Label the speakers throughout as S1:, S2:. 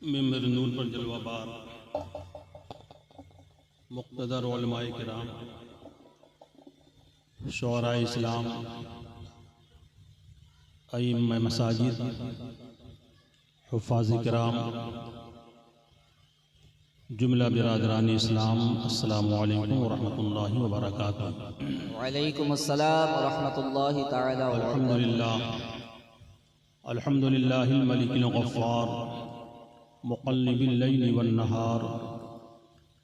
S1: ممبر نور پر جلوہ بار مقتدر علماء کرام، شعراء اسلام، ائمہ مساجد، حفاظ کرام، جملہ برادران اسلام، السلام علیکم ورحمۃ اللہ وبرکاتہ۔
S2: وعلیکم السلام ورحمۃ اللہ تعالی وبرکاتہ۔
S1: الحمد للہ الملک الغفار مقلب اللیل والنہار،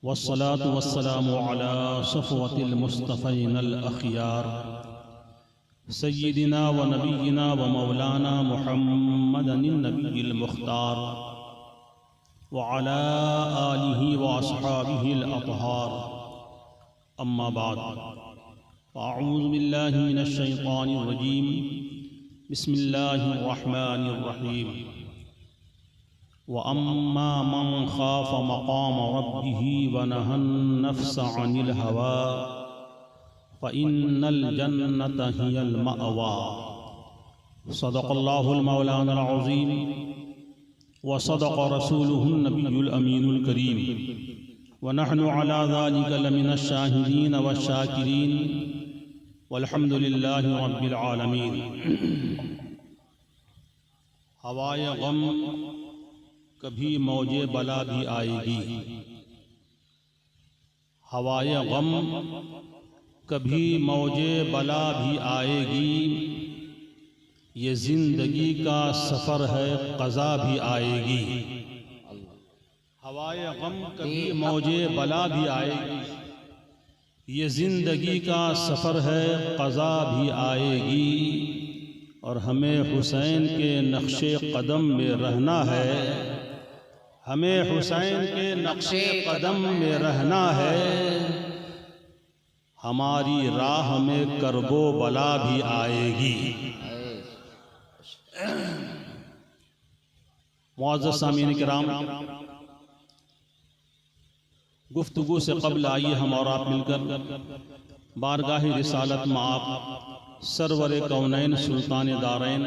S1: والصلاة والسلام على صفوة المصطفین الأخیار، سیدنا و نبینا و مولانا محمد النبی المختار، وعلى آلہ واصحابہ الأطہار، اما بعد فاعوذ باللہ من الشیطان الرجیم، بسم اللہ الرحمن الرحیم۔ وَأَمَّا مَنْ خَافَ مَقَامَ رَبِّهِ وَنَهَى النَّفْسَ عَنِ الْهَوَىٰ فَإِنَّ الْجَنَّةَ هِيَ الْمَأْوَىٰ۔ صدق اللہ المولانا العظیم وصدق رسولہ النبی الامین الکریم، ونحن علی ذلك لمن الشاہدین والشاکرین، والحمد للہ رب العالمین۔ ہوائے غم کبھی موج بلا بھی آئے گی، ہوائے غم کبھی موج بلا بھی آئے گی، یہ زندگی کا سفر ہے قضا بھی آئے گی۔ ہوائے غم کبھی موج بلا بھی آئے گی، یہ زندگی کا سفر ہے قضا بھی آئے گی، اور ہمیں حسین کے نقش قدم میں رہنا ہے، ہمیں حسین کے نقش قدم میں رہنا ہے، ہماری راہ میں کرب و بلا بھی آئے گی۔ معزز سامعین کرام، گفتگو سے قبل آئیے ہم اور آپ مل کر بارگاہ رسالت مآب سرور کونین سلطان دارین،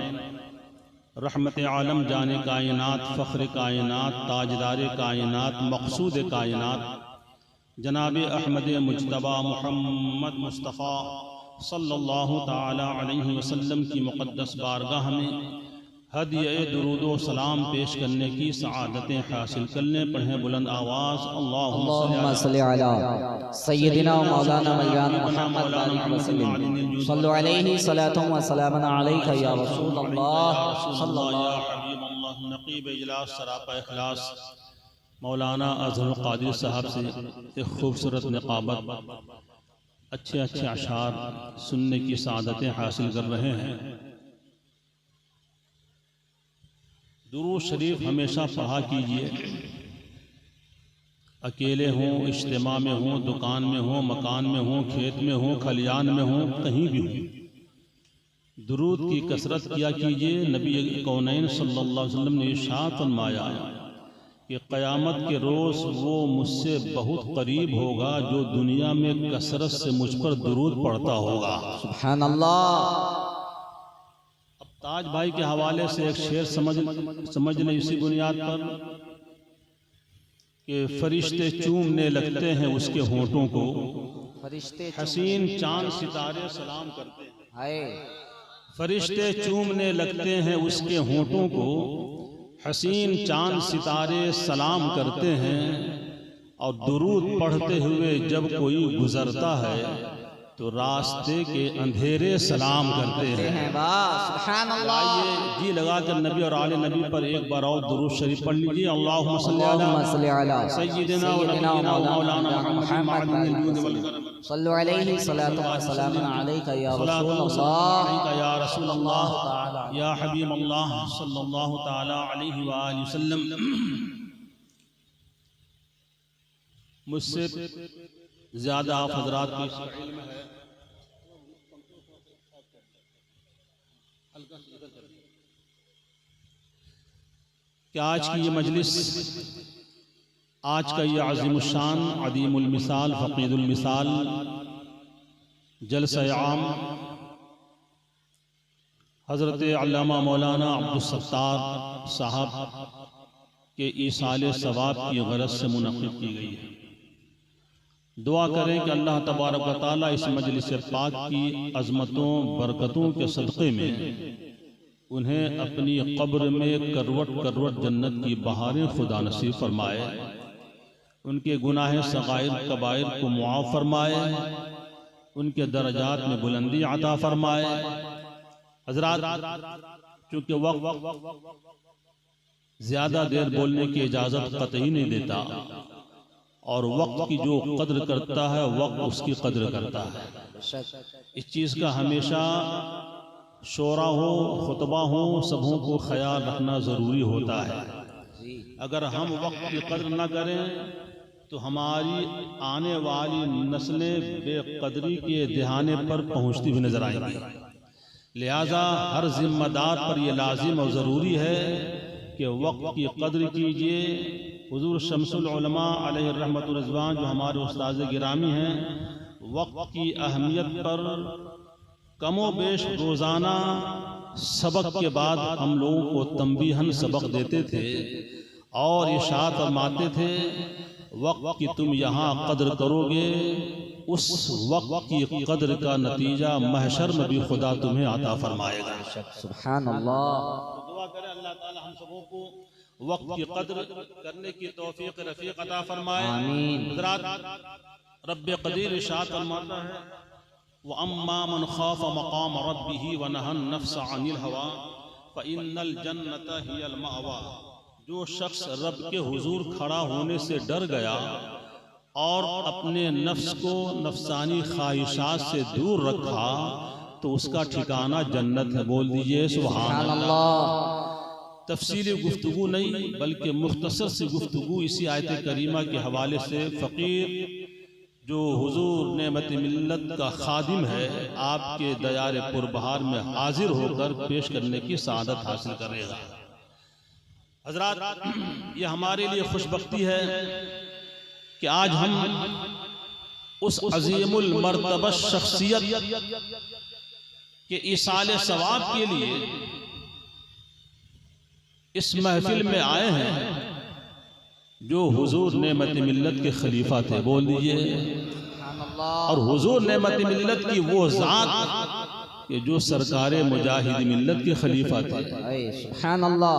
S1: رحمت عالم جان کائنات، فخر کائنات، تاجدار کائنات، مقصود کائنات جناب احمد مجتبیٰ محمد مصطفیٰ صلی اللہ تعالی علیہ وسلم کی مقدس بارگاہ میں ہدیہ درود و سلام پیش کرنے کی سعادتیں حاصل کرنے پڑھیں بلند آواز
S2: اللہم صلی علی سیدنا و مولانا مولانا محمد وسلم، صلو علیہ صلاۃ و سلام علیک یا رسول اللہ صلی اللہ
S1: یا حبیب اللہ۔ نقیب اجلاس سراپا اخلاص مولانا اظہر القادری صاحب سے ایک خوبصورت نقابت، اچھے اشعار سننے کی سعادتیں حاصل کر رہے ہیں۔ درود شریف ہمیشہ پڑھا کیجئے، اکیلے ہوں، اجتماع میں ہوں، دکان میں ہوں، مکان میں ہوں، کھیت میں ہوں، کھلیان میں ہوں، کہیں بھی ہوں، درود کی کثرت کیا کیجئے۔ نبی کونین صلی اللہ علیہ وسلم نے ارشاد فرمایا کہ قیامت کے روز وہ مجھ سے بہت قریب ہوگا جو دنیا میں کثرت سے مجھ پر درود پڑھتا ہوگا۔
S2: سبحان اللہ۔
S1: تاج بھائی کے حوالے سے ایک شعر سمجھ لیں اسی بنیاد پر کہ فرشتے چومنے لگتے ہیں اس کے ہونٹوں کو، حسین چاند ستارے سلام کرتے ہیں۔ فرشتے چومنے لگتے ہیں اس کے ہونٹوں کو، حسین چاند ستارے سلام کرتے ہیں، اور درود پڑھتے ہوئے جب کوئی گزرتا ہے تو راستے کے اندھیرے سلام کرتے ہیں۔
S2: سبحان اللہ۔
S1: آئیے جی لگا کر نبی اور آل نبی پر ایک بار اور درود شریف پڑھ لیجیے۔ اللہم صلی علی سیدنا و نبینا و مولانا محمد الجود والکرم،
S2: صلو علیہ صلاۃ و سلام علیک یا رسول اللہ
S1: یا رسول اللہ یا حبیب اللہ صلی اللہ تعالی علیہ وآلہ وسلم۔ مجھ سے زیادہ آپ حضرات کی علم ہے کہ آج کی یہ مجلس، آج کا یہ عظیم الشان، عظیم المثال، فقید المثال جلسہ عام حضرت علامہ مولانا عبدالستار صاحب کہ ایصال ثواب کی غرض سے منعقد کی گئی ہے۔ دعا کریں کہ اللہ تبارک و تعالیٰ اس مجلس پاک کی عظمتوں برکتوں کے صدقے میں انہیں اپنی قبر میں کروٹ کروٹ جنت کی بہاریں خدا نصیب فرمائے، ان کے گناہ صغائر کبائر کو معاف فرمائے، ان کے درجات میں بلندی عطا فرمائے۔ حضرات، چونکہ وقت زیادہ دیر بولنے کی اجازت قطعی نہیں دیتا، اور وقت کی جو قدر کرتا ہے وقت اس کی قدر کرتا ہے۔ اس چیز کا ہمیشہ شورا ہو، خطبہ ہو، سبھوں کو خیال رکھنا ضروری ہوتا ہے۔ اگر ہم وقت کی قدر نہ کریں تو ہماری آنے والی نسلیں بے قدری کے دہانے پر پہنچتی ہوئی نظر آئیں گی۔ لہٰذا ہر ذمہ دار پر یہ لازم اور ضروری ہے کہ وقت کی قدر کیجیے۔ حضور شمس العلماء علیہ الرحمۃ والرضوان جو ہمارے استاذ گرامی ہیں، وقت کی اہمیت پر کم و بیش روزانہ سبق کے بعد ہم لوگوں کو تنبیہاً سبق دیتے تھے اور ارشاد فرماتے تھے، وقت کی تم یہاں قدر کرو گے، اس وقت کی قدر کا نتیجہ محشر میں بھی خدا تمہیں عطا فرمائے گا۔
S2: سبحان اللہ۔
S1: دعا کریں اللہ تعالی ہم سبوں کو وقت کی قدر کرنے کی توفیق رفیق عطا فرمائے۔
S2: آمین۔
S1: حضرات، رب قدیر ارشاد فرماتا ہے، وَأَمَّا مَنْ خَافَ مَقَامَ رَبِّهِ وَنَهَى النَّفْسَ عَنِ الْهَوَىٰ فَإِنَّ الْجَنَّةَ هِيَ الْمَأْوَىٰ۔ جو شخص رب کے حضور کھڑا ہونے سے ڈر گیا اور اپنے نفس کو نفسانی خواہشات سے دور رکھا تو اس کا ٹھکانہ جنت ہے۔ بول دیجئے سبحان اللہ۔ تفصیلی گفتگو نہیں بلکہ مختصر سی گفتگو اسی آیت کریمہ کے حوالے سے فقیر جو حضور نعمت ملت کا خادم ہے، آپ کے دیار پربہار میں حاضر ہو کر پیش کرنے کی سعادت حاصل کرے گا۔ حضرات، یہ ہمارے لیے خوش بختی ہے کہ آج ہم اس عظیم المرتبہ شخصیت کے ایصال ثواب کے لیے اس محفل میں آئے ہیں جو حضور نعمت ملت کے خلیفہ تھے۔ بول دیجئے۔ اور حضور نعمت ملت کی وہ ذات کہ جو سرکار مجاہد ملت کے خلیفہ تھے۔
S2: سبحان اللہ۔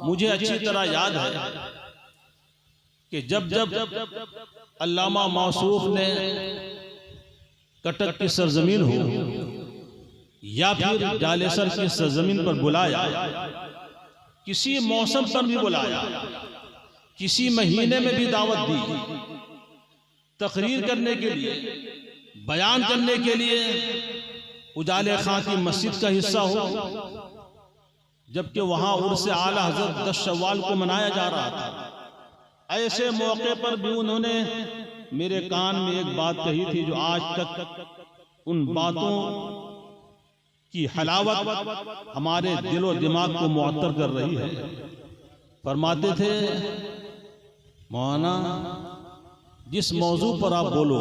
S1: مجھے اچھی طرح یاد ہے کہ جب علامہ موصوف نے کٹک کی سرزمین ہو یا پھر جالسر کی سرزمین پر بلایا، کسی موسم پر بھی بلایا، کسی مہینے میں بھی دعوت دی، تقریر کرنے کے لیے، بیان کرنے کے لیے، اجالے خان کی مسجد کا حصہ ہو، جبکہ وہاں عرس اعلیٰ حضرت 10 شوال کو منایا جا رہا تھا، ایسے موقع پر بھی انہوں نے میرے کان میں ایک بات کہی تھی جو آج تک ان باتوں کی حلاوت ہمارے دل و دماغ کو معطر کر رہی ہے۔ فرماتے تھے، مولانا جس موضوع پر آپ بولو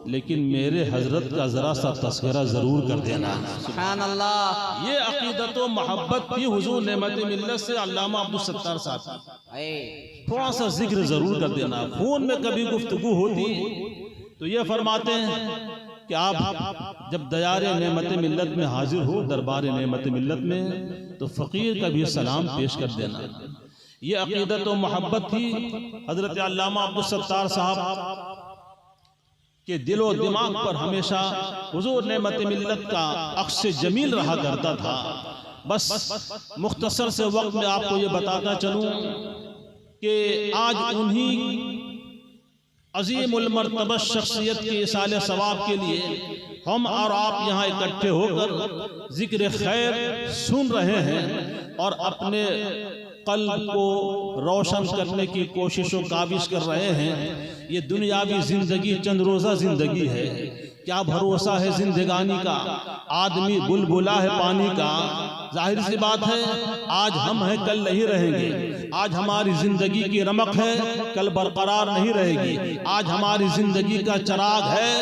S1: لیکن میرے حضرت کا ذرا سا تذکرہ ضرور کر دینا۔
S2: سبحان اللہ۔
S1: یہ عقیدت و محبت تھی حضور نعمت ملت سے علامہ عبدالستار صاحب، تھوڑا سا ذکر ضرور کر دینا۔ فون میں کبھی گفتگو ہوتی تو یہ فرماتے ہیں کہ آپ جب دیار نعمت ملت میں حاضر ہو، دربار نعمت ملت میں، تو فقیر کا بھی سلام پیش کر دینا۔ یہ عقیدت و محبت تھی حضرت علامہ عبدالستار صاحب کہ دل و دماغ پر ہمیشہ حضور نعمت ملت کا عکس جمیل رہا کرتا تھا۔ بس مختصر سے وقت میں آپ کو یہ بتاتا چلوں کہ آج انہی عظیم المرتبہ شخصیت کے ایصال ثواب کے لیے ہم اور آپ یہاں اکٹھے ہو کر ذکر خیر سن رہے ہیں اور اپنے قلب کو روشن کرنے کی کوشش و کاوش کر رہے ہیں۔ یہ دنیاوی زندگی چند روزہ زندگی ہے، کیا بھروسہ ہے زندگانی کا، آدمی بلبلا ہے پانی کا۔ ظاہر سی بات ہے آج ہم ہیں کل نہیں رہیں گے، آج ہماری زندگی کی رمق ہے کل برقرار نہیں رہے گی، آج ہماری زندگی کا چراغ ہے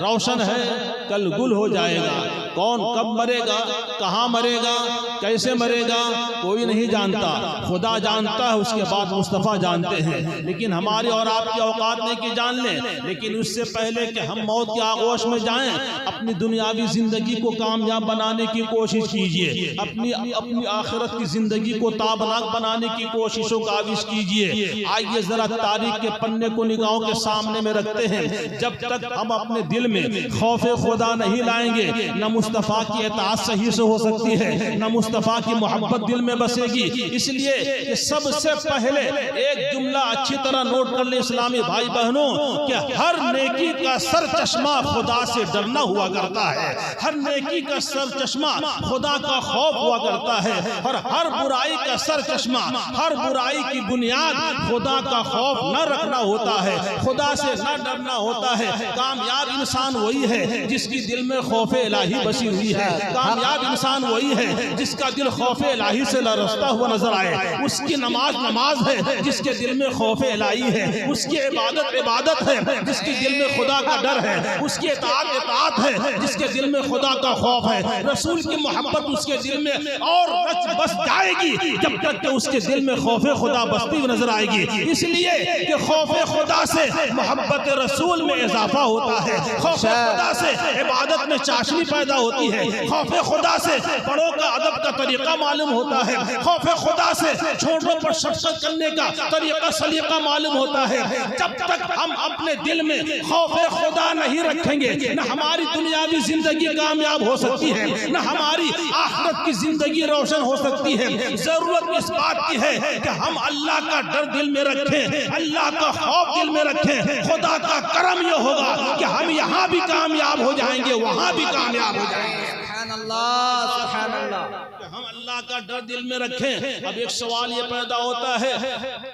S1: روشن ہے کل گل ہو جائے گا، کون کب مرے گا، کہاں مرے گا، کیسے مرے گا، کوئی نہیں جانتا، خدا جانتا ہے، اس کے بعد مصطفیٰ جانتے ہیں۔ لیکن ہماری اور آپ کی اوقات نہیں کہ جان لیں، لیکن اس سے پہلے کہ ہم موت کے آغوش میں جائیں، اپنی دنیاوی زندگی کو کامیاب بنانے کی کوشش کیجئے، اپنی آخرت کی زندگی کو تابناک بنانے کی کوشش و کاوش کیجئے۔ آئیے ذرا تاریخ کے پنے کو نگاہوں کے سامنے میں رکھتے ہیں۔ جب تک ہم اپنے دل میں خوف خدا نہیں لائیں گے، نہ مصطفیٰ کی اطاعت صحیح سے ہو سکتی ہے، نہ مصطفیٰ کی محبت دل میں بسے گی۔ اس لیے کہ سب سے پہلے ایک جملہ اچھی طرح نوٹ کر لیں اسلامی بھائی بہنوں، کہ ہر نیکی کا سر چشمہ خدا سے ڈرنا ہوا کرتا ہے، ہر نیکی کا سر چشمہ خدا کا خوف ہوا کرتا ہے، اور ہر برائی کا سر چشمہ، ہر برائی کی بنیاد خدا کا خوف نہ رکھنا ہوتا ہے، خدا سے نہ ڈرنا ہوتا ہے۔ کامیاب انسان وہی ہے جس کی دل میں خوف الہی بسی ہوئی ہے، کامیاب انسان وہی ہے جس کا دل خوف الہی سے لرزتا ہوا نظر آئے، اس کی نماز نماز ہے جس کے دل میں خوف الہی ہے، اس کی عبادت عبادت ہے جس کے دل میں خدا کا ڈر ہے، اس کی اطاعت اطاعت ہے جس کے دل میں خدا کا خوف ہے، رسول کی محبت اس کے دل میں اور رچ بس جائے گی جب تک کہ اس کے دل میں خوف خدا بستی ہوئی نظر آئے گی۔ اس لیے کہ خوف خدا سے محبت رسول میں اضافہ ہوتا ہے، خوف خدا سے عبادت میں چاشنی پیدا ہوتی ہے، خوف خدا سے بڑوں کا ادب کا طریقہ معلوم ہوتا ہے، خوف خدا سے چھوٹوں پر شفقت کرنے کا طریقہ سلیقہ معلوم ہوتا ہے۔ جب تک ہم اپنے دل میں خوف خدا نہیں رکھیں گے، نہ ہماری دنیاوی زندگی کامیاب ہو سکتی ہے، نہ ہماری آخرت کی زندگی روشن ہو سکتی ہے۔ ضرورت اس بات کی ہے کہ ہم اللہ کا ڈر دل میں رکھیں، اللہ کا خوف دل میں رکھیں۔ خدا کا کرم یہ ہوگا کہ ہم یہاں بھی کامیاب ہو جائیں گے، وہاں بھی کامیاب ہو جائیں گے۔
S2: سبحان اللہ، سبحان اللہ۔
S1: ہم اللہ کا ڈر دل میں رکھیں۔ اب ایک سوال یہ پیدا ہوتا ہے،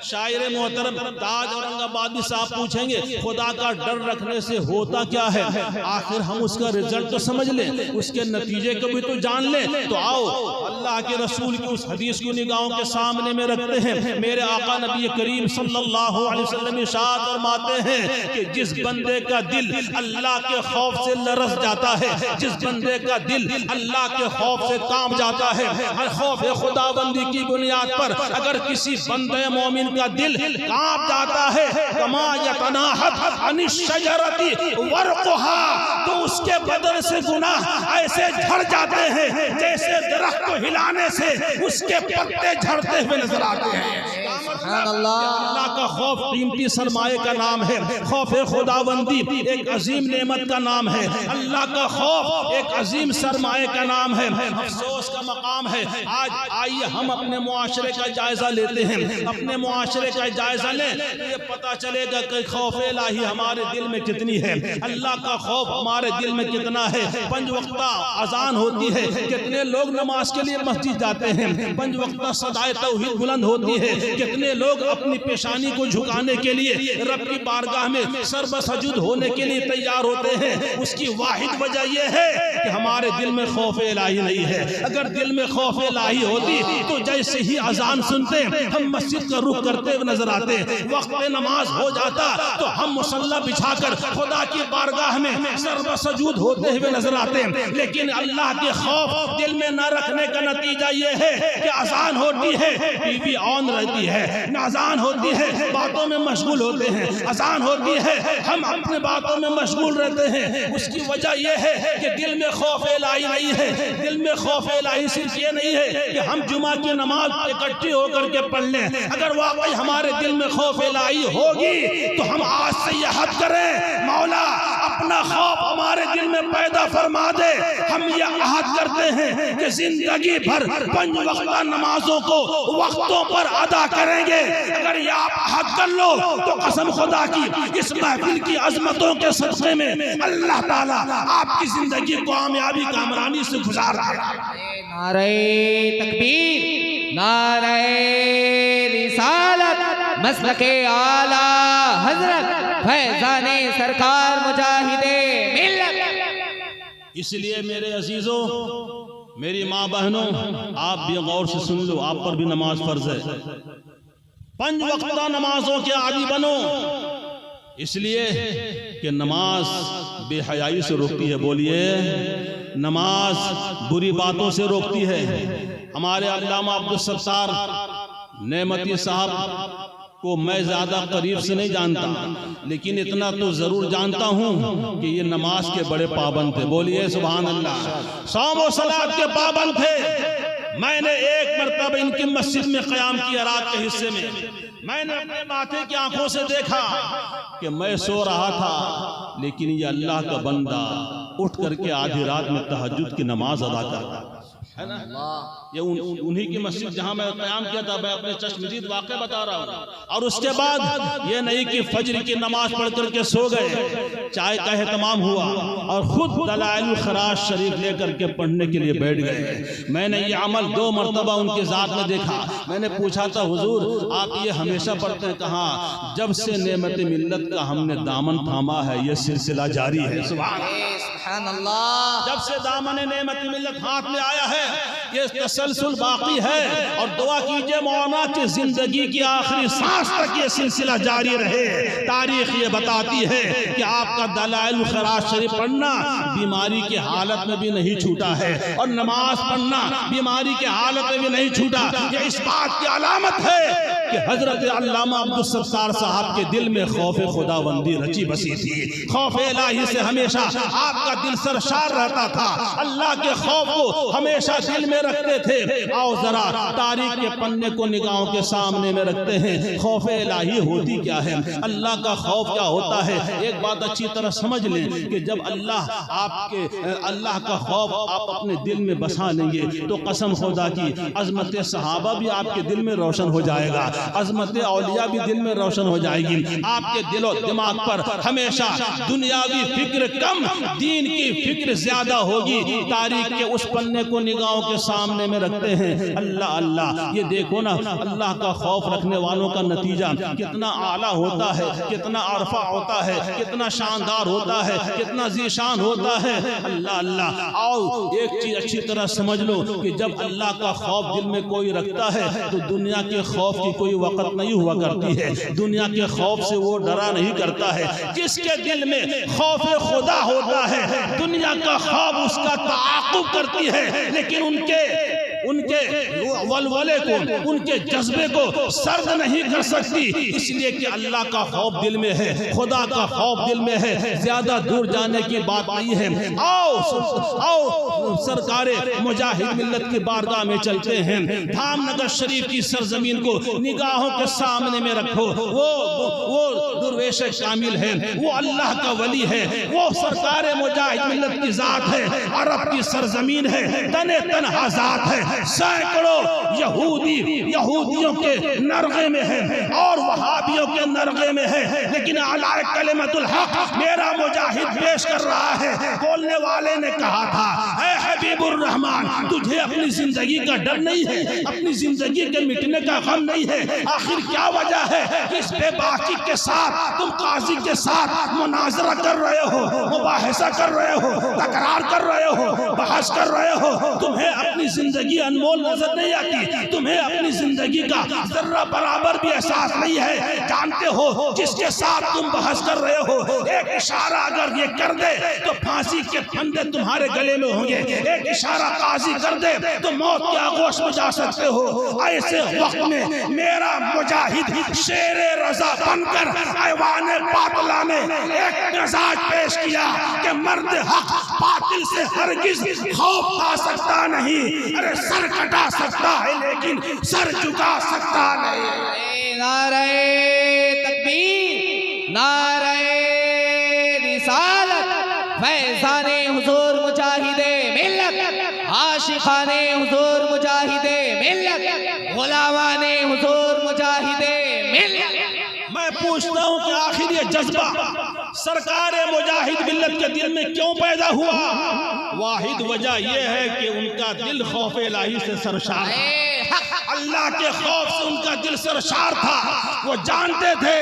S1: شاعر محترم تاج اورنگ آبادی صاحب پوچھیں گے خدا کا ڈر رکھنے سے ہوتا کیا ہے؟ آخر ہم اس کا رزلٹ تو سمجھ لیں، اس کے نتیجے کو بھی تو جان لیں۔ تو آؤ اللہ کے رسول کی اس حدیث کو نگاہوں کے سامنے میں رکھتے ہیں۔ میرے آقا نبی کریم صلی اللہ علیہ وسلم ارشاد فرماتے ہیں کہ جس بندے کا دل اللہ کے خوف سے لرز جاتا ہے، جس بندے کا دل اللہ کے خوف سے کانپ جاتا ہے، ہر خوف خداوندی کی بنیاد پر اگر کسی بندے مومن کا دل کانپ جاتا ہے، کما یتناحت عن الشجرۃ ورقها، تو اس کے بدن سے گناہ ایسے جھڑ جاتے ہیں جیسے درخت کو ہلانے سے اس کے پتے جھڑتے ہوئے نظر آتے ہیں۔
S2: سبحان اللہ۔
S1: اللہ کا خوف قیمتی سرمایہ کا نام ہے، خوف خداوندی ایک عظیم نعمت کا نام ہے، اللہ کا خوف ایک عظیم سرمایہ کا نام ہے، افسوس کا مقام ہے۔ آج آئیے ہم اپنے معاشرے کا جائزہ لیتے ہیں، اپنے معاشرے کا جائزہ لیں، یہ پتا چلے گا کہ خوف الہی ہمارے دل میں کتنی ہے، اللہ کا خوف ہمارے دل میں کتنا ہے۔ پنج وقتہ اذان ہوتی ہے، کتنے لوگ نماز کے لیے مسجد جاتے ہیں، پنج وقتہ صدائے توحید بلند ہوتی ہے، کتنے لوگ اپنی پیشانی کو جھکانے کے لیے رب کی بارگاہ میں سر بسجود ہونے کے لیے تیار ہوتے ہیں۔ اس کی واحد وجہ یہ ہے کہ ہمارے دل میں خوف الہی نہیں ہے۔ اگر دل میں خوف الہی ہوتی تو جیسے ہی اذان سنتے ہم مسجد کا رخ کرتے ہوئے نظر آتے، وقت نماز ہو جاتا تو ہم مصلی بچھا کر خدا کی بارگاہ میں سر بسجود ہوتے ہوئے نظر آتے۔ لیکن اللہ کے خوف دل میں نہ رکھنے کا نتیجہ یہ ہے کہ اذان ہوتی ہے ٹی وی آن رہتی ہے، اذان ہوتی ہے باتوں میں مشغول ہوتے ہیں، اذان ہوتی ہے ہم اپنے باتوں میں مشغول رہتے ہیں۔ اس کی وجہ یہ ہے کہ دل میں خوف الہی نہیں ہے۔ دل میں خوف الہی صرف یہ نہیں ہے کہ ہم جمعہ کی نماز اکٹھے ہو کر کے پڑھ لیں، اگر واقعی ہمارے دل میں خوف الہی ہوگی تو ہم آج سے یہ حد کریں، مولا اپنا خوف ہمارے دل میں پیدا فرما دے۔ ہم یہ عہد کرتے ہیں کہ زندگی بھر پنج وقتہ نمازوں کو وقتوں پر ادا کریں گے۔ اگر یہ آپ عہد کر لو تو قسم خدا کی اس محفل کی عظمتوں کے صدقے میں اللہ تعالیٰ آپ کی زندگی کو کامیابی کامرانی سے گزار دے۔
S2: نعرہ تکبیر، نعرہ رسالت، مسلک اعلیٰ حضرت فیضان سرکار مجاہد ملت۔
S1: اس لیے میرے عزیزوں، میری ماں بہنوں، آپ بھی غور سے سن لو، آپ پر بھی نماز فرض ہے۔ پنج وقتہ نمازوں کے عادی بنو، اس لیے کہ نماز بے حیائی سے روکتی ہے۔ بولیے نماز بری باتوں سے روکتی ہے۔ ہمارے علامہ عبدالستار نعمتی صاحب کو میں زیادہ قریب سے نہیں جانتا، لیکن اتنا تو ضرور جانتا ہوں کہ یہ نماز کے بڑے پابند تھے۔ بولیے سبحان اللہ۔ صوم و صلاۃ کے پابند تھے۔ میں نے ایک مرتبہ ان کی مسجد میں قیام کیا رات کے حصے میں نے اپنے ماتھے کی آنکھوں سے دیکھا کہ میں سو رہا تھا، لیکن یہ اللہ کا بندہ اٹھ کر کے آدھی رات میں تہجد کی نماز ادا کرتا ہے نا۔ یہ انہی کی مسجد جہاں میں قیام کیا تھا، میں اپنے چشم دید واقعہ بتا رہا ہوں۔ اور اس کے بعد یہ نہیں کہ فجر کی نماز پڑھ کر کے سو گئے، چائے کا اہتمام ہوا اور خود دلائل الخراج شریف لے کر کے پڑھنے کے لیے بیٹھ گئے۔ میں نے یہ عمل 2 مرتبہ ان کے ذات میں دیکھا۔ میں نے پوچھا تھا حضور آپ یہ ہمیشہ پڑھتے ہیں؟ کہاں جب سے نعمت ملت کا ہم نے دامن تھاما ہے یہ سلسلہ جاری ہے۔
S2: سبحان اللہ۔
S1: جب سے دامن نعمت ملت ہاتھ میں آیا ہے یہ تسلسل باقی ہے، اور دعا کیجئے مولانا کی زندگی کی آخری سانس تک یہ سلسلہ جاری رہے۔ تاریخ یہ بتاتی ہے کہ آپ کا دلائل الخراج شریف پڑھنا بیماری کی حالت میں بھی نہیں چھوٹا ہے، اور نماز پڑھنا بیماری کی حالت میں بھی نہیں چھوٹا۔ یہ اس بات کی علامت ہے کہ حضرت علامہ عبدالستار صاحب کے دل میں خوف خداوندی رچی بسی تھی۔ خوف الہی سے ہمیشہ آپ کا دل سرشار رہتا تھا، اللہ کے خوف کو ہمیشہ دل میں رکھتے تھے۔ آؤ ذرا تاریخ کے پنے کو نگاہوں کے سامنے میں رکھتے ہیں۔ خوف الہی ہوتی کیا ہے؟ اللہ کا خوف کیا ہوتا ہے؟ ایک بات اچھی طرح سمجھ لیں کہ جب اللہ کا خوف آپ اپنے دل میں بسا لیں گے تو قسم خدا کی عظمت صحابہ بھی آپ کے دل میں روشن ہو جائے گا، عظمت اولیاء بھی دل میں روشن ہو جائے گی۔ آپ کے دل و دماغ پر ہمیشہ دنیاوی فکر کم، دین کی فکر زیادہ ہوگی۔ تاریخ کے اس پنے کو نگاہوں کے سامنے میں رکھتے ہیں۔ اللہ اللہ، یہ دیکھو نا اللہ کا خوف رکھنے والوں کا نتیجہ کتنا اعلیٰ ہوتا ہے، کتنا عرفہ ہوتا ہے، کتنا شاندار ہوتا ہے، کتنا ذیشان ہوتا ہے۔ اللہ اللہ، آؤ ایک چیز اچھی طرح سمجھ لو کہ جب اللہ کا خوف دل میں کوئی رکھتا ہے تو دنیا کے خوف کی کوئی وقت نہیں ہوا کرتی ہے، دنیا کے خوف سے وہ ڈرا نہیں کرتا ہے۔ جس کے دل میں خوف خدا ہوتا ہے دنیا کا خوف اس کا تعاقب کرتی ہے، لیکن ان کے ولولے کو، ان کے جذبے کو سرد نہیں کر سکتی، اس لیے کہ اللہ کا خوف دل میں ہے، خدا کا خوف دل میں ہے، زیادہ دور جانے کی بات نہیں ہے۔ آؤ سرکار مجاہد ملت کی بارگاہ میں چلتے ہیں۔ دھام نگر شریف کی سرزمین کو نگاہوں کے سامنے میں رکھو۔ وہ درویش کامل ہے، وہ اللہ کا ولی ہے، وہ سرکار مجاہد ملت کی ذات ہے، عرب کی سرزمین ہے، تن تنہا ذات ہے۔ سینکڑوں یہودیوں کے نرغے میں ہے اور وہابیوں کے نرغے میں ہے، لیکن اعلی کلمت الحق میرا مجاہد پیش کر رہا ہے۔ بولنے والے نے کہا تھا اے حبیب الرحمن تجھے اپنی زندگی کا ڈر نہیں ہے، اپنی زندگی کے مٹنے کا غم نہیں ہے، آخر کیا وجہ ہے کہ اس بے باکی کے ساتھ تم قاضی کے ساتھ مناظرہ کر رہے ہو، مباحثہ کر رہے ہو، تکرار کر رہے ہو، بحث کر رہے ہو؟ تمہیں اپنی زندگی انمول نظر نہیں آتی، تمہیں اپنی زندگی کا ذرہ برابر بھی احساس نہیں ہے۔ جانتے ہو جس کے ساتھ تم بحث کر رہے ہو ایک اشارہ اگر یہ کر دے تو پھانسی کے پھندے تمہارے گلے میں ہوں گے، ایک اشارہ قاضی کر دے تو موت کے آغوش میں جا سکتے ہو۔ ایسے وقت میں میرا مجاہد شیر رضا بن کر ایوان باطلہ میں ایک مزاج پیش کیا کہ مرد حق باطل سے ہرگز خوف پا سکتا نہیں، ارے سر کٹا سکتا ہے لیکن سر جھکا سکتا نہیں۔
S2: نعرہ تکبیر، نعرہ رسالت، فیضان حضور مجاہد ملت، عاشقان حضور مجاہد ملت، غلامان حضور مجاہد ملت۔
S1: میں پوچھتا ہوں کہ آخر یہ جذبہ سرکار مجاہد ملت کے دل میں کیوں پیدا ہوا؟ واحد وجہ یہ ہے کہ ان کا دل خوف الہی سے سرشار تھا، اللہ کے خوف سے ان کا دل سرشار تھا۔ وہ جانتے تھے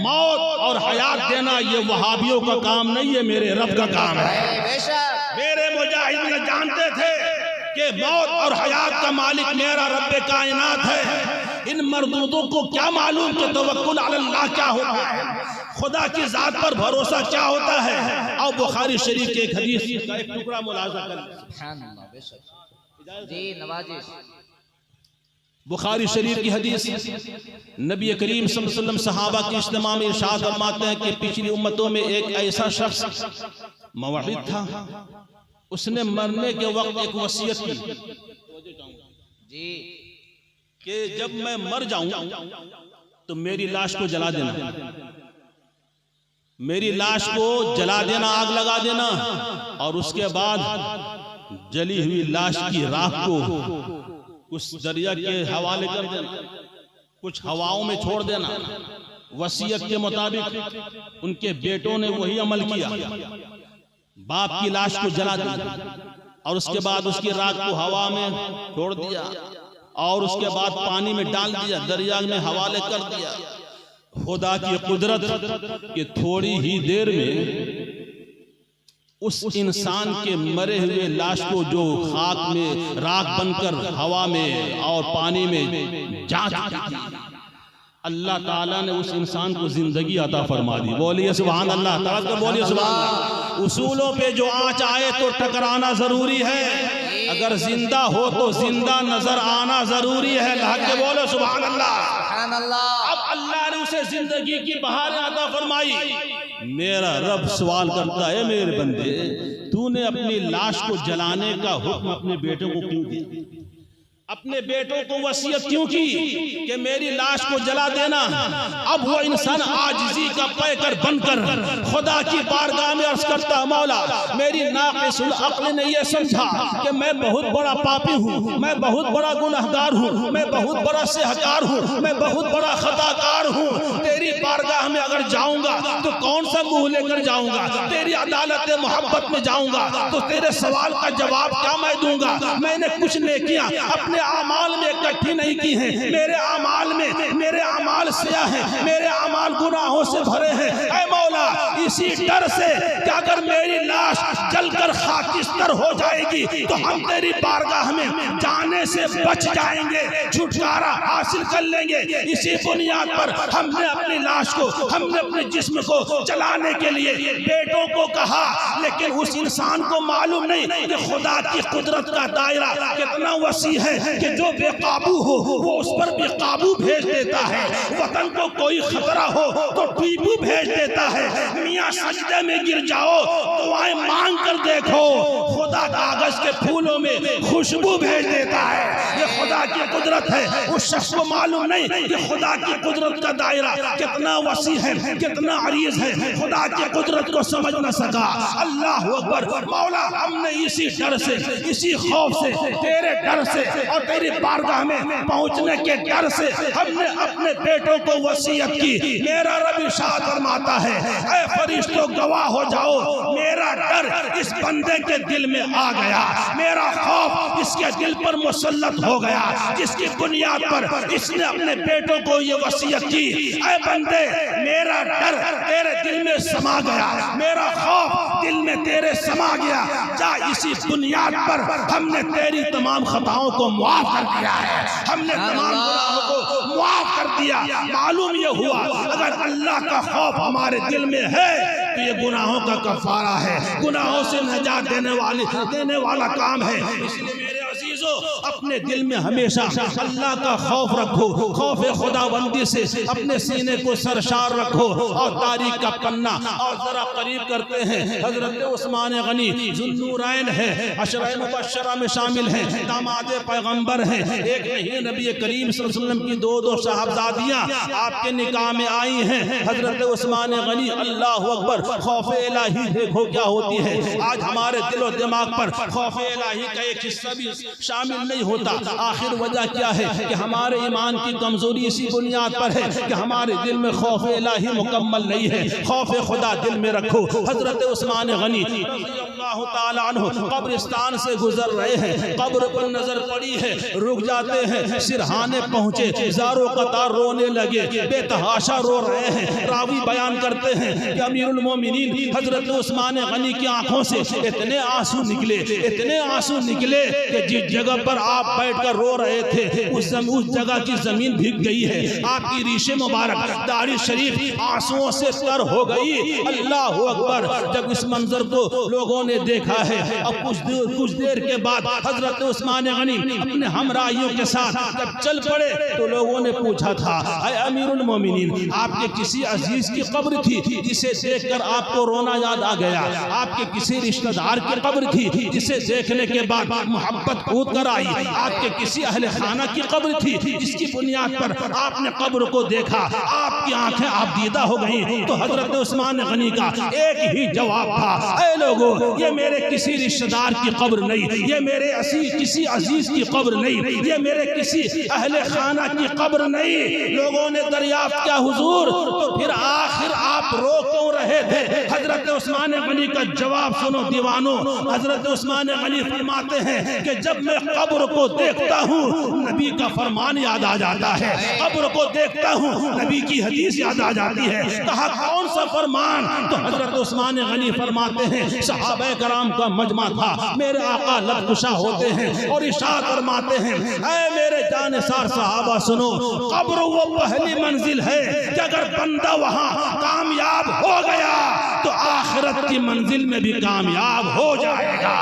S1: موت اور حیات دینا یہ وہابیوں کا کام نہیں ہے، میرے رب کا کام ہے۔ میرے مجاہد یہ جانتے تھے کہ موت اور حیات کا مالک میرا رب کائنات ہے۔ ان مردودوں کو کیا معلوم کہ توکل علی اللہ کیا ہوتا ہے، خدا کی ذات پر بھروسہ کیا ہوتا ہے۔ اور بخاری شریف کے ایک حدیث کا ایک ٹکڑا ملاحظہ کریں۔
S2: سبحان اللہ، بے شک جی نوازش۔
S1: بخاری شریف کی حدیث، نبی کریم صلی اللہ علیہ وسلم صحابہ کی اجتماع میں ارشاد فرماتے ہیں کہ پچھلی امتوں میں ایک ایسا شخص موحد تھا، اس نے مرنے کے وقت ایک وصیت کی
S2: جی
S1: کہ جب میں مر جاؤں تو میری لاش کو جلا دینا، میری لاش کو جلا دینا، آگ لگا دینا، اور اس کے بعد جلی ہوئی لاش کی راکھ کو کچھ دریا کے حوالے کر دینا، کچھ ہواؤں میں چھوڑ دینا۔ وصیت کے مطابق ان کے بیٹوں نے وہی عمل کیا، باپ کی لاش کو جلا دیا اور اس کے بعد اس کی راکھ کو ہوا میں چھوڑ دیا اور اس کے بعد پانی میں ڈال دیا، دریا میں حوالے کر دیا۔ خدا کی قدرت کہ تھوڑی ہی دیر میں اس انسان کے مرے ہوئے لاش کو جو خاک میں راکھ بن کر ہوا میں اور پانی میں جا چکی تھی، اللہ تعالیٰ نے اس انسان کو زندگی عطا فرما دی۔ بولیے سبحان اللہ، تعالیٰ بولیے سبحان اللہ۔ اصولوں پہ جو آنچ آئے تو ٹکرانا ضروری ہے، اگر زندہ ہو تو زندہ نظر آنا ضروری ہے۔ لہذا کے بولو سبحان اللہ،
S2: سبحان اللہ۔
S1: اب اللہ نے اسے زندگی کی بہار عطا فرمائی۔ میرا رب سوال کرتا ہے، میرے بندے تو نے اپنی لاش کو جلانے کا حکم اپنے بیٹوں کو کیوں دیا؟ اپنے بیٹوں کو وصیت کیوں کی کہ میری لاش کو جلا دینا؟ اب وہ انسان عاجزی کا پیکر بن کر خدا کی بارگاہ میں عرض کرتا، مولا میری ناقص العقل نے یہ سمجھا کہ میں بہت بڑا پاپی ہوں، میں بہت بڑا گنہگار ہوں، میں بہت بڑا سہکار ہوں، میں بہت بڑا خطا کار ہوں۔ تیری بارگاہ میں اگر جاؤں گا تو کون سا منہ لے کر جاؤں گا؟ تیری عدالت محبت میں جاؤں گا تو تیرے سوال کا جواب کیا میں دوں گا؟ میں نے کچھ نیکیاں اپنے اعمال میں اکٹھی نہیں کی ہیں، میرے اعمال سیاہ ہیں، میرے اعمال گناہوں سے بھرے ہیں۔ اے مولا اسی ڈر سے کہ اگر میری لاش جل کر خاکستر ہو جائے گی تو ہم تیری بارگاہ میں جانے سے بچ جائیں گے، چھٹکارا حاصل کر لیں گے، اسی بنیاد پر ہم نے اپنی لاش کو، ہم نے اپنے جسم کو جلانے کے لیے بیٹوں کو کہا۔ لیکن اس انسان کو معلوم نہیں کہ خدا کی قدرت کا دائرہ کتنا وسیع ہے کہ جو بے قابو ہو وہ اس پر بے قابو بھیج دیتا ہے۔ وطن کو کوئی خطرہ ہو تو ٹیپو بھیج دیتا ہے۔ میاں سجدے میں گر جاؤ دعائیں مانگ کر دیکھو، خدا کاغذ کے پھولوں میں خوشبو بھیج دیتا ہے۔ یہ خدا کی قدرت ہے۔ اس شخص کو معلوم نہیں کہ خدا کی قدرت کا دائرہ کتنا وسیع ہے، کتنا عریض ہے، خدا کی قدرت کو سمجھ نہ سکا۔ اللہ اکبر۔ مولا ہم نے اسی ڈر سے، اسی خوف سے، تیرے ڈر سے اور تیری بارگاہ میں پہنچنے کے ڈر سے ہم نے اپنے بیٹوں کو وصیت کی۔ میرا رب ارشاد فرماتا ہے، اے فرشتوں گواہ ہو جاؤ، میرا ڈر اس بندے کے دل میں آ گیا، میرا خوف اس کے دل پر مسلط ہو گیا، جس کی بنیاد پر اس نے اپنے بیٹوں کو یہ وصیت کی۔ اے بندے میرا ڈر تیرے دل میں سما گیا، میرا خوف دل میں تیرے سما گیا، جا اسی بنیاد پر ہم نے تیری تمام خطاؤں کو معاف کر دیا ہے، ہم نے تمام گناہوں کو معاف کر دیا۔ معلوم یہ ہوا اگر اللہ کا خوف ہمارے دل میں ہے تو یہ گناہوں کا کفارہ ہے، گناہوں سے نجات دینے والا کام ہے۔ اس لیے میرے عزیزو اپنے دل میں ہمیشہ اللہ کا خوف رکھو، خوف خداوندی سے اپنے سینے کو سرشار رکھو۔ اور تاریخ کا پنہ اور ذرا قریب کرتے ہیں، حضرت عثمان غنی ذوالنورین ہے، عشرہ مبشرہ میں شامل ہیں، داماد پیغمبر ہیں۔ ایک نہیں نبی کریم صلی اللہ علیہ وسلم کی دو صاحبزادیاں آپ کے نکاح میں آئی ہیں، حضرت عثمان غنی۔ اللہ اکبر۔ خوف الہی دیکھو کیا ہوتی ہے۔ آج ہمارے دل و دماغ پر خوف الہی کا ایک حصہ بھی شامل نہیں ہوتا۔ آخر وجہ کیا ہے کہ ہمارے ایمان کی کمزوری اسی بنیاد پر ہے کہ ہمارے دل میں خوف الہی مکمل نہیں ہے۔ خوف خدا دل میں رکھو۔ حضرت عثمان غنی رضی اللہ اللہ تعالیٰ عنہ قبرستان سے گزر رہے ہیں، قبر پر نظر پڑی ہے، رک جاتے ہیں، سرہانے پہنچے، زارو قطار رونے لگے، بے تحاشا رو رہے ہیں۔ راوی بیان کرتے ہیں کہ امیر المومنین حضرت عثمان غنی کی آنکھوں سے اتنے آنسو نکلے، اتنے آنسو نکلے کہ جس جگہ پر آپ بیٹھ کر رو رہے تھے اس جگہ کی زمین بھیگ گئی ہے، آپ کی ریش مبارک داڑھی شریف آنسوؤں سے تر ہو گئی۔ اللہ اکبر! جب اس منظر کو لوگوں نے دیکھا ہے، اب کچھ دیر کے بعد حضرت عثمان غنی اپنے ہمراہیوں کے ساتھ جب چل پڑے تو لوگوں نے پوچھا تھا، اے امیر المومنین، آپ کے کسی عزیز کی قبر تھی جسے دیکھ کر آپ کو رونا یاد آ گیا؟ آپ کے کسی رشتہ دار کی قبر تھی جسے دیکھنے کے بعد محبت کود کر آئی؟ آپ کے کسی اہل خانہ کی قبر تھی جس کی بنیاد پر آپ نے قبر کو دیکھا، آپ کی آنکھیں آپ دیدہ ہو گئیں؟ تو حضرت عثمان غنی کا ایک ہی جواب تھا، اے لوگو، یہ میرے کسی رشتہ دار کی قبر نہیں، یہ میرے کسی عزیز کی قبر نہیں، یہ میرے کسی اہل خانہ کی قبر نہیں۔ لوگوں نے دریافت کیا حضور، تو پھر آخر آپ رو کیوں رہے تھے؟ حضرت عثمان غنی کا جواب سنو دیوانوں۔ حضرت عثمان غنی فرماتے ہیں کہ جب میں قبر کو دیکھتا ہوں نبی کا فرمان یاد آ جاتا ہے، قبر کو دیکھتا ہوں نبی کی حدیث یاد آ جاتی ہے۔ کہا کون سا فرمان؟ تو حضرت عثمان غنی فرماتے ہیں صحابہ کرام کا مجمع تھا، میرے آقا لب کشا ہوتے ہیں اور ارشاد فرماتے ہیں، اے میرے جانثار صحابہ سنو، قبر وہ پہلی منزل ہے کہ اگر بندہ وہاں کامیاب ہو گیا تو آخرت کی منزل میں بھی کامیاب ہو جائے گا۔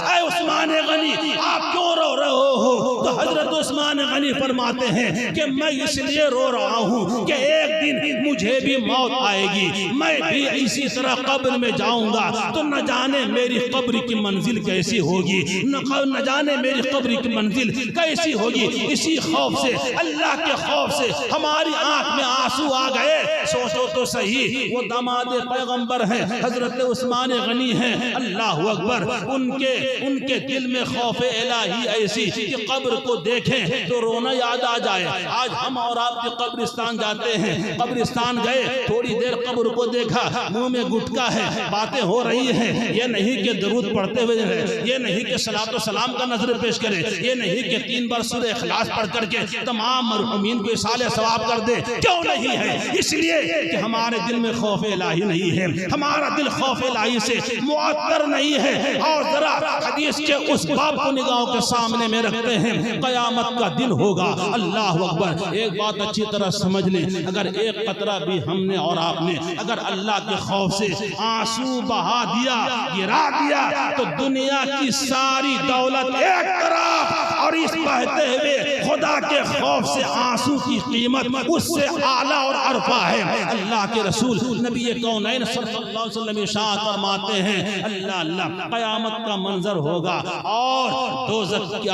S1: اے عثمان غنی، آپ کیوں رو رہے ہو؟ تو حضرت عثمان غنی فرماتے ہیں کہ میں اس لیے رو رہا ہوں کہ ایک دن مجھے بھی موت آئے گی، میں بھی اسی طرح قبر میں جاؤں گا، تو نہ جانے میری قبر کی منزل کیسی ہوگی، نہ جانے میری قبر کی منزل کیسی ہوگی۔ اسی خوف سے، اللہ کے خوف سے ہماری آنکھ میں آنسو آ گئے۔ سوچو تو صحیح، وہ داماد پیغمبر ہیں، حضرت عثمان غنی ہیں، اللہ اکبر، ان کے دل میں خوف الہی ایسی کہ قبر کو دیکھیں تو رونا یاد آ جائے۔ آج ہم اور آپ کے قبرستان جاتے ہیں، قبرستان گئے، تھوڑی دیر قبر کو دیکھا، منہ میں گٹکا ہے، باتیں ہو رہی ہیں، یہ نہیں کہ درود پڑھتے ہوئے ہیں، یہ نہیں کہ صلاۃ و سلام کا نظر پیش کرے، یہ نہیں کہ 3 بار سورہ اخلاص پڑھ کر کے تمام مرحومین کو اصالہ ثواب کر دے۔ کیوں نہیں ہے؟ اس لیے کہ ہمارے دل میں خوف الہی نہیں ہے، ہمارا دل خوف الہی سے معطر نہیں ہے۔ اور ذرا حدیث کے اس باب کو نگاہوں کے سامنے میں رکھتے ہیں، قیامت کا دن ہوگا، اللہ اکبر۔ ایک بات اچھی طرح سمجھ لیں، اگر ایک قطرہ بھی ہم نے اور آپ نے اگر اللہ کے خوف سے آنسو بہا دیا، گرا دیا، تو دنیا کی ساری دولت ایک طرف اور اس بہتے ہوئے خدا کے خوف سے آنسو کی قیمت اس سے اعلیٰ اور عرفہ ہے۔ اللہ کے رسول نبی کونین صلی اللہ علیہ وسلم ارشاد فرماتے ہیں، اللہ قیامت کا منظر ہوگا اور دوزخ کے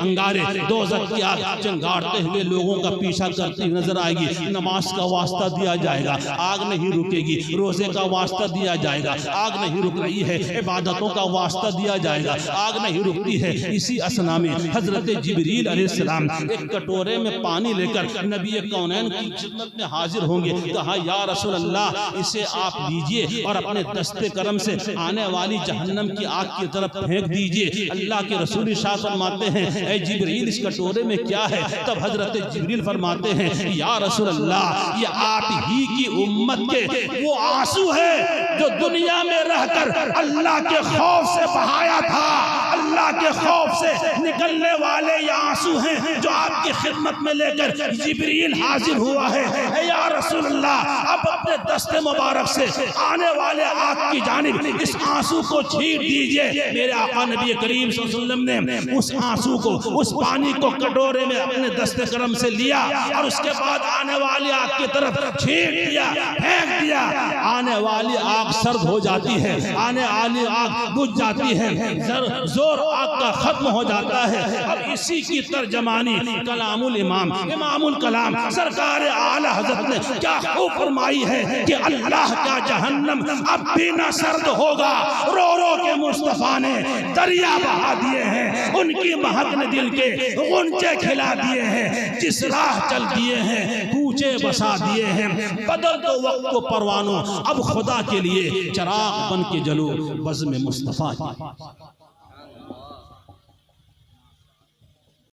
S1: انگارے، دوزخ کی آگ چنگارتے ہوئے لوگوں کا پیچھا کرتی ہوئی نظر آئے گی۔ نماز کا واسطہ دیا جائے گا، آگ نہیں رکے گی، روزے کا واسطہ دیا جائے گا، آگ نہیں رک رہی ہے، عبادتوں کا واسطہ دیا جائے گا، آگ نہیں رکتی ہے۔ اسی اسنا میں حضرت جبریل علیہ السلام ایک کٹورے میں پانی لے کر نبی کونین کی خدمت میں حاضر ہوں گے۔ کہا یا رسول اللہ، اسے آپ لیجئے اور اپنے دست کرم سے آنے والی جہنم کی آگ کی طرف پھینک دیجئے۔ اللہ کے رسول ارشاد فرماتے ہیں، اے جبریل، اس کٹورے میں کیا ہے؟ تب حضرت جبریل فرماتے ہیں، یا رسول اللہ، یہ آپ ہی کی امت کے وہ آنسو ہے جو دنیا میں رہ کر اللہ کے خوف سے بہایا تھا، اللہ کے خوف سے نکلنے والے یہ آنسو ہیں جو آپ کی خدمت میں لے کر جبریل حاضر ہوا ہے۔ اے یا رسول اللہ، اب اپنے دست مبارک سے آنے والے آگ کی جانب اس آنسو کو چھینٹ دیجئے۔ میرے آقا نبی کریم صلی اللہ علیہ وسلم نے اس آنسو کو، اس پانی کو کٹورے میں اپنے دست کرم سے لیا اور اس کے بعد آنے والی آگ کی طرف چھینٹ دیا، پھینک دیا۔ آنے والی آگ سرد ہو جاتی ہے، آنے والی آگ بجھ جاتی ہے، زور آگ کا ختم ہو جاتا ہے۔ اب اسی کی ترجمانی کلام الامام، امام الکلام سرکار اعلی حضرت نے کیا خوب فرمائی ہے کہ اللہ کا جہنم اب بھی نہ سرد ہوگا۔ رو رو کے
S3: مصطفیٰ نے دریا بہا دیے ہیں، ان کی مہک نے دل کے غنچے کھلا دیے ہیں، جس راہ چل دیے ہیں کوچے بسا دیے ہیں، بدل دو وقت کو پروانوں اب خدا کے لیے، چراغ بن کے جلو بزم مصطفیٰ کی۔